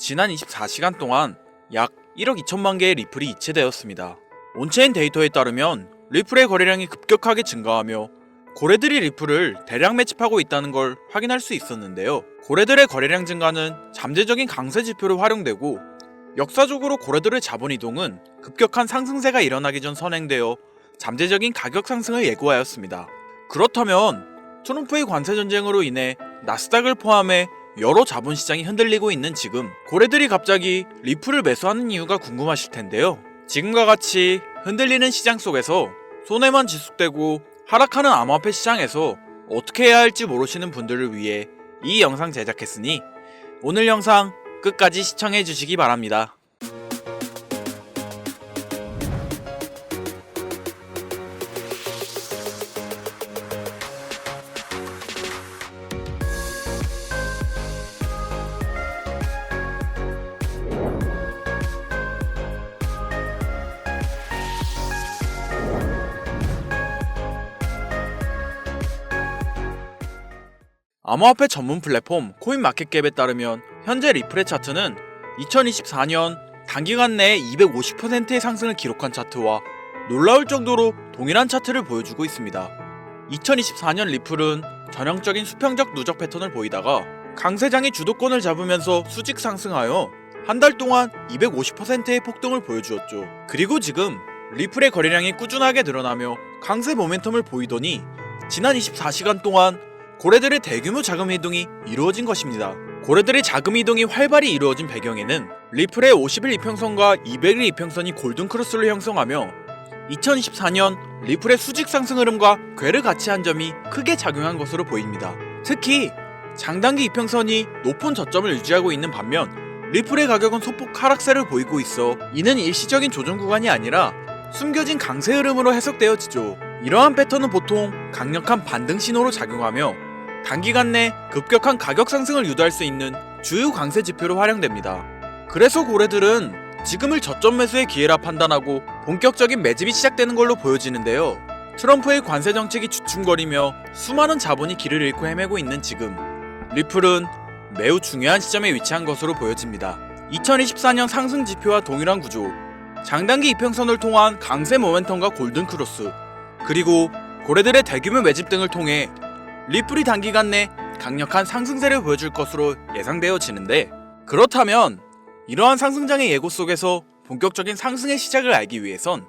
지난 24시간 동안 약 1억 2천만 개의 리플이 이체되었습니다. 온체인 데이터에 따르면 리플의 거래량이 급격하게 증가하며 고래들이 리플을 대량 매집하고 있다는 걸 확인할 수 있었는데요. 고래들의 거래량 증가는 잠재적인 강세 지표로 활용되고, 역사적으로 고래들의 자본 이동은 급격한 상승세가 일어나기 전 선행되어 잠재적인 가격 상승을 예고하였습니다. 그렇다면 트럼프의 관세 전쟁으로 인해 나스닥을 포함해 여러 자본시장이 흔들리고 있는 지금, 고래들이 갑자기 리플을 매수하는 이유가 궁금하실 텐데요. 지금과 같이 흔들리는 시장 속에서 손해만 지속되고 하락하는 암호화폐 시장에서 어떻게 해야 할지 모르시는 분들을 위해 이 영상 제작했으니 오늘 영상 끝까지 시청해 주시기 바랍니다. 암호화폐 전문 플랫폼 코인마켓캡에 따르면 현재 리플의 차트는 2024년 단기간 내에 250%의 상승을 기록한 차트와 놀라울 정도로 동일한 차트를 보여주고 있습니다. 2024년 리플은 전형적인 수평적 누적 패턴을 보이다가 강세장이 주도권을 잡으면서 수직 상승하여 한 달 동안 250%의 폭등을 보여주었죠. 그리고 지금 리플의 거래량이 꾸준하게 늘어나며 강세 모멘텀을 보이더니 지난 24시간 동안 고래들의 대규모 자금 이동이 이루어진 것입니다. 고래들의 자금 이동이 활발히 이루어진 배경에는 리플의 50일 이평선과 200일 이평선이 골든 크로스를 형성하며 2024년 리플의 수직 상승 흐름과 궤를 같이 한 점이 크게 작용한 것으로 보입니다. 특히 장단기 이평선이 높은 저점을 유지하고 있는 반면 리플의 가격은 소폭 하락세를 보이고 있어 이는 일시적인 조정 구간이 아니라 숨겨진 강세 흐름으로 해석되어지죠. 이러한 패턴은 보통 강력한 반등 신호로 작용하며 단기간 내 급격한 가격 상승을 유도할 수 있는 주요 강세 지표로 활용됩니다. 그래서 고래들은 지금을 저점 매수의 기회라 판단하고 본격적인 매집이 시작되는 걸로 보여지는데요. 트럼프의 관세 정책이 주춤거리며 수많은 자본이 길을 잃고 헤매고 있는 지금, 리플은 매우 중요한 시점에 위치한 것으로 보여집니다. 2024년 상승 지표와 동일한 구조, 장단기 이평선을 통한 강세 모멘텀과 골든 크로스, 그리고 고래들의 대규모 매집 등을 통해 리플이 단기간 내 강력한 상승세를 보여줄 것으로 예상되어지는데, 그렇다면 이러한 상승장의 예고 속에서 본격적인 상승의 시작을 알기 위해선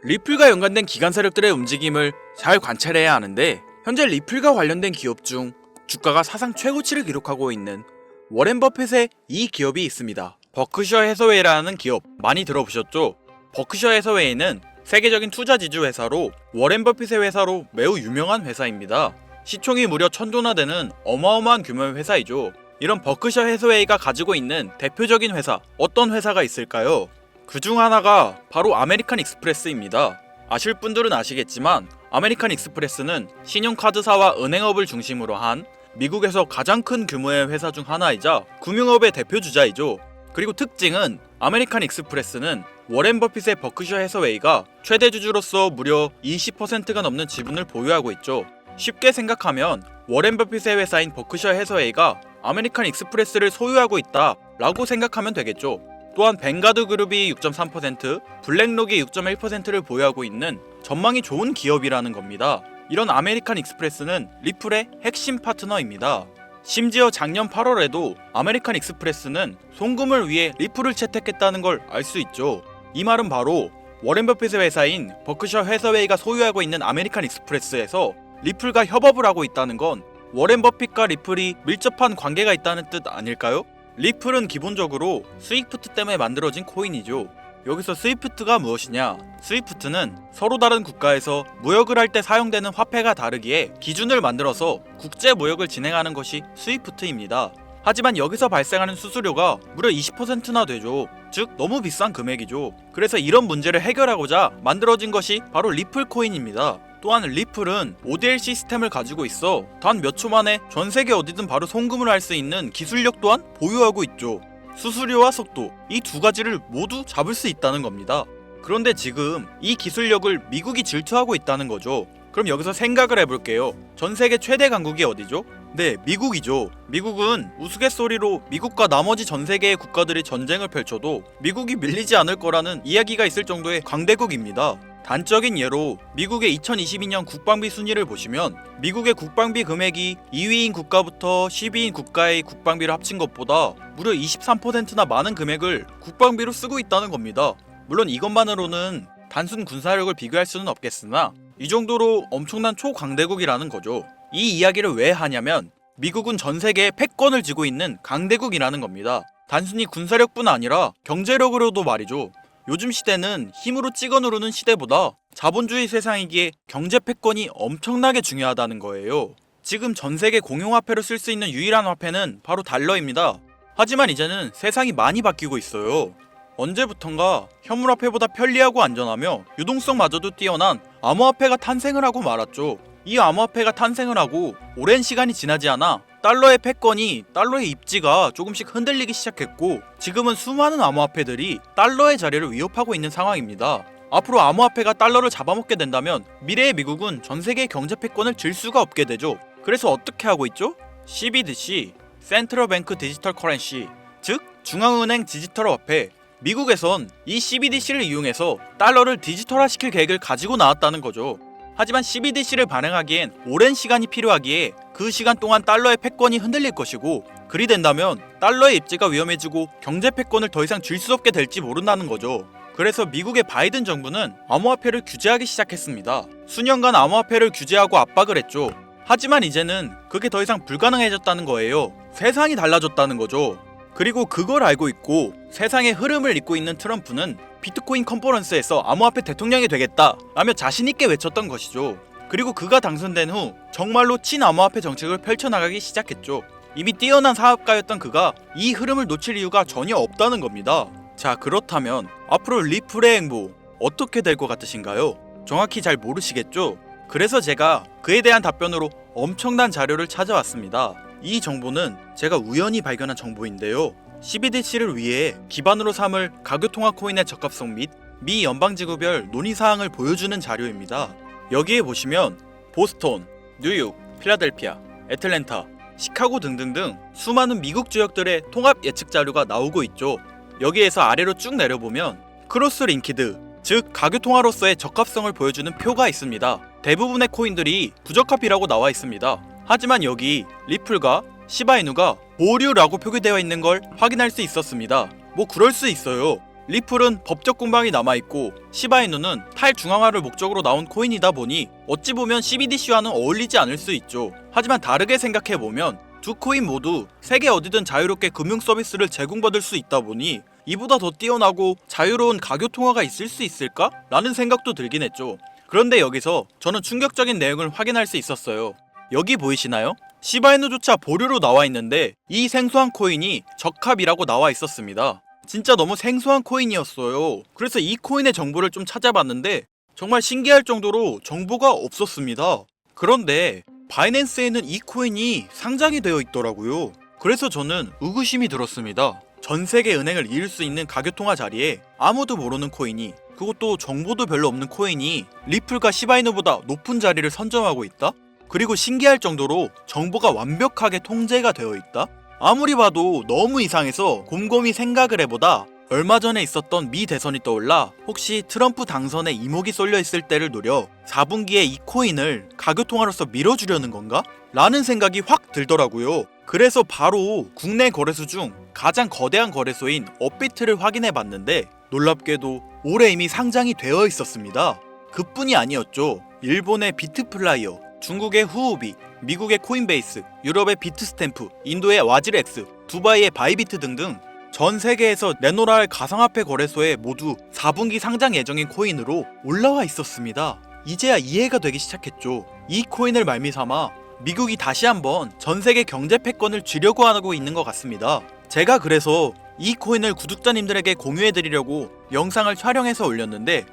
리플과 연관된 기관 세력들의 움직임을 잘 관찰해야 하는데, 현재 리플과 관련된 기업 중 주가가 사상 최고치를 기록하고 있는 워렌 버핏의 이 기업이 있습니다. 버크셔 해서웨이라는 기업 많이 들어보셨죠? 버크셔 해서웨이는 세계적인 투자 지주 회사로 워렌 버핏의 회사로 매우 유명한 회사입니다. 시총이 무려 1000조나 되는 어마어마한 규모의 회사이죠. 이런 버크셔 해서웨이가 가지고 있는 대표적인 회사, 어떤 회사가 있을까요? 그 중 하나가 바로 아메리칸 익스프레스입니다. 아실 분들은 아시겠지만 아메리칸 익스프레스는 신용카드사와 은행업을 중심으로 한 미국에서 가장 큰 규모의 회사 중 하나이자 금융업의 대표 주자이죠. 그리고 특징은 아메리칸 익스프레스는 워렌 버핏의 버크셔 해서웨이가 최대 주주로서 무려 20%가 넘는 지분을 보유하고 있죠. 쉽게 생각하면 워렌 버핏의 회사인 버크셔 해서웨이가 아메리칸 익스프레스를 소유하고 있다 라고 생각하면 되겠죠. 또한 뱅가드 그룹이 6.3%, 블랙록이 6.1%를 보유하고 있는 전망이 좋은 기업이라는 겁니다. 이런 아메리칸 익스프레스는 리플의 핵심 파트너입니다. 심지어 작년 8월에도 아메리칸 익스프레스는 송금을 위해 리플을 채택했다는 걸 알 수 있죠. 이 말은 바로 워렌 버핏의 회사인 버크셔 해서웨이가 소유하고 있는 아메리칸 익스프레스에서 리플과 협업을 하고 있다는 건 워렌 버핏과 리플이 밀접한 관계가 있다는 뜻 아닐까요? 리플은 기본적으로 스위프트 때문에 만들어진 코인이죠. 여기서 스위프트가 무엇이냐? 스위프트는 서로 다른 국가에서 무역을 할 때 사용되는 화폐가 다르기에 기준을 만들어서 국제 무역을 진행하는 것이 스위프트입니다. 하지만 여기서 발생하는 수수료가 무려 20%나 되죠. 즉 너무 비싼 금액이죠. 그래서 이런 문제를 해결하고자 만들어진 것이 바로 리플 코인입니다. 또한 리플은 ODL 시스템을 가지고 있어 단 몇 초 만에 전 세계 어디든 바로 송금을 할 수 있는 기술력 또한 보유하고 있죠. 수수료와 속도, 이 두 가지를 모두 잡을 수 있다는 겁니다. 그런데 지금 이 기술력을 미국이 질투하고 있다는 거죠. 그럼 여기서 생각을 해볼게요. 전 세계 최대 강국이 어디죠? 네, 미국이죠. 미국은 우스갯소리로 미국과 나머지 전 세계의 국가들이 전쟁을 펼쳐도 미국이 밀리지 않을 거라는 이야기가 있을 정도의 강대국입니다. 단적인 예로 미국의 2022년 국방비 순위를 보시면 미국의 국방비 금액이 2위인 국가부터 10위인 국가의 국방비를 합친 것보다 무려 23%나 많은 금액을 국방비로 쓰고 있다는 겁니다. 물론 이것만으로는 단순 군사력을 비교할 수는 없겠으나 이 정도로 엄청난 초강대국이라는 거죠. 이 이야기를 왜 하냐면 미국은 전 세계에 패권을 쥐고 있는 강대국이라는 겁니다. 단순히 군사력뿐 아니라 경제력으로도 말이죠. 요즘 시대는 힘으로 찍어 누르는 시대보다 자본주의 세상이기에 경제 패권이 엄청나게 중요하다는 거예요. 지금 전 세계 공용화폐로 쓸 수 있는 유일한 화폐는 바로 달러입니다. 하지만 이제는 세상이 많이 바뀌고 있어요. 언제부턴가 현물화폐보다 편리하고 안전하며 유동성마저도 뛰어난 암호화폐가 탄생을 하고 말았죠. 이 암호화폐가 탄생을 하고 오랜 시간이 지나지 않아 달러의 패권이, 달러의 입지가 조금씩 흔들리기 시작했고 지금은 수많은 암호화폐들이 달러의 자리를 위협하고 있는 상황입니다. 앞으로 암호화폐가 달러를 잡아먹게 된다면 미래의 미국은 전 세계의 경제 패권을 질 수가 없게 되죠. 그래서 어떻게 하고 있죠? CBDC, 센트럴 뱅크 디지털 커런시, 즉 중앙은행 디지털 화폐. 미국에선 이 CBDC를 이용해서 달러를 디지털화시킬 계획을 가지고 나왔다는 거죠. 하지만 CBDC를 발행하기엔 오랜 시간이 필요하기에 그 시간 동안 달러의 패권이 흔들릴 것이고 그리 된다면 달러의 입지가 위험해지고 경제 패권을 더 이상 쥘 수 없게 될지 모른다는 거죠. 그래서 미국의 바이든 정부는 암호화폐를 규제하기 시작했습니다. 수년간 암호화폐를 규제하고 압박을 했죠. 하지만 이제는 그게 더 이상 불가능해졌다는 거예요. 세상이 달라졌다는 거죠. 그리고 그걸 알고 있고 세상의 흐름을 잇고 있는 트럼프는 비트코인 컨퍼런스에서 암호화폐 대통령이 되겠다 라며 자신있게 외쳤던 것이죠. 그리고 그가 당선된 후 정말로 친암호화폐 정책을 펼쳐나가기 시작했죠. 이미 뛰어난 사업가였던 그가 이 흐름을 놓칠 이유가 전혀 없다는 겁니다. 자, 그렇다면 앞으로 리플의 행보 어떻게 될 것 같으신가요? 정확히 잘 모르시겠죠? 그래서 제가 그에 대한 답변으로 엄청난 자료를 찾아왔습니다. 이 정보는 제가 우연히 발견한 정보인데요. CBDC를 위해 기반으로 삼을 가교통화 코인의 적합성 및 미 연방지구별 논의사항을 보여주는 자료입니다. 여기에 보시면 보스턴, 뉴욕, 필라델피아, 애틀랜타, 시카고 등등등 수많은 미국 지역들의 통합 예측 자료가 나오고 있죠. 여기에서 아래로 쭉 내려보면 크로스링키드, 즉 가교통화로서의 적합성을 보여주는 표가 있습니다. 대부분의 코인들이 부적합이라고 나와 있습니다. 하지만 여기 리플과 시바이누가 보류라고 표기되어 있는 걸 확인할 수 있었습니다. 뭐 그럴 수 있어요. 리플은 법적 공방이 남아있고 시바이누는 탈중앙화를 목적으로 나온 코인이다 보니 어찌 보면 CBDC와는 어울리지 않을 수 있죠. 하지만 다르게 생각해보면 두 코인 모두 세계 어디든 자유롭게 금융 서비스를 제공받을 수 있다 보니 이보다 더 뛰어나고 자유로운 가교통화가 있을 수 있을까? 라는 생각도 들긴 했죠. 그런데 여기서 저는 충격적인 내용을 확인할 수 있었어요. 여기 보이시나요? 시바이누조차 보류로 나와 있는데 이 생소한 코인이 적합이라고 나와 있었습니다. 진짜 너무 생소한 코인이었어요. 그래서 이 코인의 정보를 좀 찾아봤는데 정말 신기할 정도로 정보가 없었습니다. 그런데 바이낸스에는 이 코인이 상장이 되어 있더라고요. 그래서 저는 의구심이 들었습니다. 전 세계 은행을 이을 수 있는 가교통화 자리에 아무도 모르는 코인이, 그것도 정보도 별로 없는 코인이 리플과 시바이누보다 높은 자리를 선점하고 있다? 그리고 신기할 정도로 정보가 완벽하게 통제가 되어 있다? 아무리 봐도 너무 이상해서 곰곰이 생각을 해보다 얼마 전에 있었던 미 대선이 떠올라 혹시 트럼프 당선에 이목이 쏠려 있을 때를 노려 4분기에 이 코인을 가교통화로서 밀어주려는 건가? 라는 생각이 확 들더라고요. 그래서 바로 국내 거래소 중 가장 거대한 거래소인 업비트를 확인해봤는데 놀랍게도 올해 이미 상장이 되어 있었습니다. 그뿐이 아니었죠. 일본의 비트플라이어, 중국의 후오비, 미국의 코인베이스, 유럽의 비트스탬프, 인도의 와지렉스, 두바이의 바이비트 등등 전 세계에서 내놓으라 할 가상화폐 거래소에 모두 4분기 상장 예정인 코인으로 올라와 있었습니다. 이제야 이해가 되기 시작했죠. 이 코인을 말미삼아 미국이 다시 한번 전 세계 경제 패권을 쥐려고 하고 있는 것 같습니다. 제가 그래서 이 코인을 구독자님들에게 공유해드리려고 영상을 촬영해서 올렸는데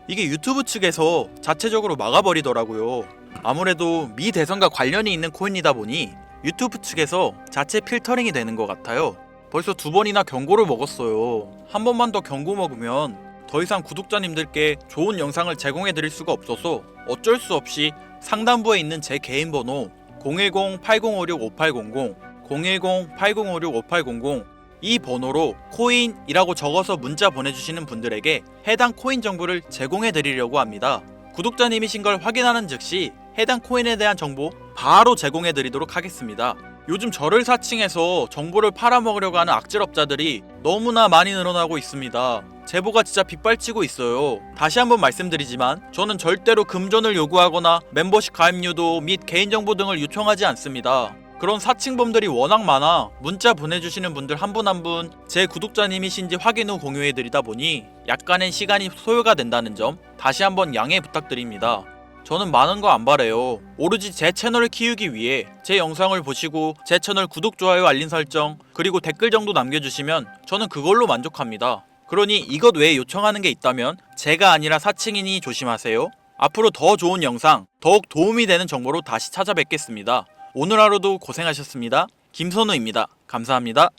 이게 유튜브 측에서 자체적으로 막아버리더라고요. 아무래도 미 대선과 관련이 있는 코인이다 보니 유튜브 측에서 자체 필터링이 되는 것 같아요. 벌써 2번이나 경고를 먹었어요. 한 번만 더 경고 먹으면 더 이상 구독자님들께 좋은 영상을 제공해드릴 수가 없어서 어쩔 수 없이 상단부에 있는 제 개인 번호 010-8056-5800, 010-8056-5800 이 번호로 코인이라고 적어서 문자 보내주시는 분들에게 해당 코인 정보를 제공해 드리려고 합니다. 구독자님이신 걸 확인하는 즉시 해당 코인에 대한 정보 바로 제공해 드리도록 하겠습니다. 요즘 저를 사칭해서 정보를 팔아먹으려고 하는 악질업자들이 너무나 많이 늘어나고 있습니다. 제보가 진짜 빗발치고 있어요. 다시 한번 말씀드리지만 저는 절대로 금전을 요구하거나 멤버십 가입료도 및 개인정보 등을 요청하지 않습니다. 그런 사칭범들이 워낙 많아 문자 보내주시는 분들 한 분 한 분 제 구독자님이신지 확인 후 공유해드리다 보니 약간의 시간이 소요가 된다는 점 다시 한번 양해 부탁드립니다. 저는 많은 거 안 바래요. 오로지 제 채널을 키우기 위해 제 영상을 보시고 제 채널 구독, 좋아요, 알림 설정 그리고 댓글 정도 남겨주시면 저는 그걸로 만족합니다. 그러니 이것 외에 요청하는 게 있다면 제가 아니라 사칭이니 조심하세요. 앞으로 더 좋은 영상, 더욱 도움이 되는 정보로 다시 찾아뵙겠습니다. 오늘 하루도 고생하셨습니다. 김선우입니다. 감사합니다.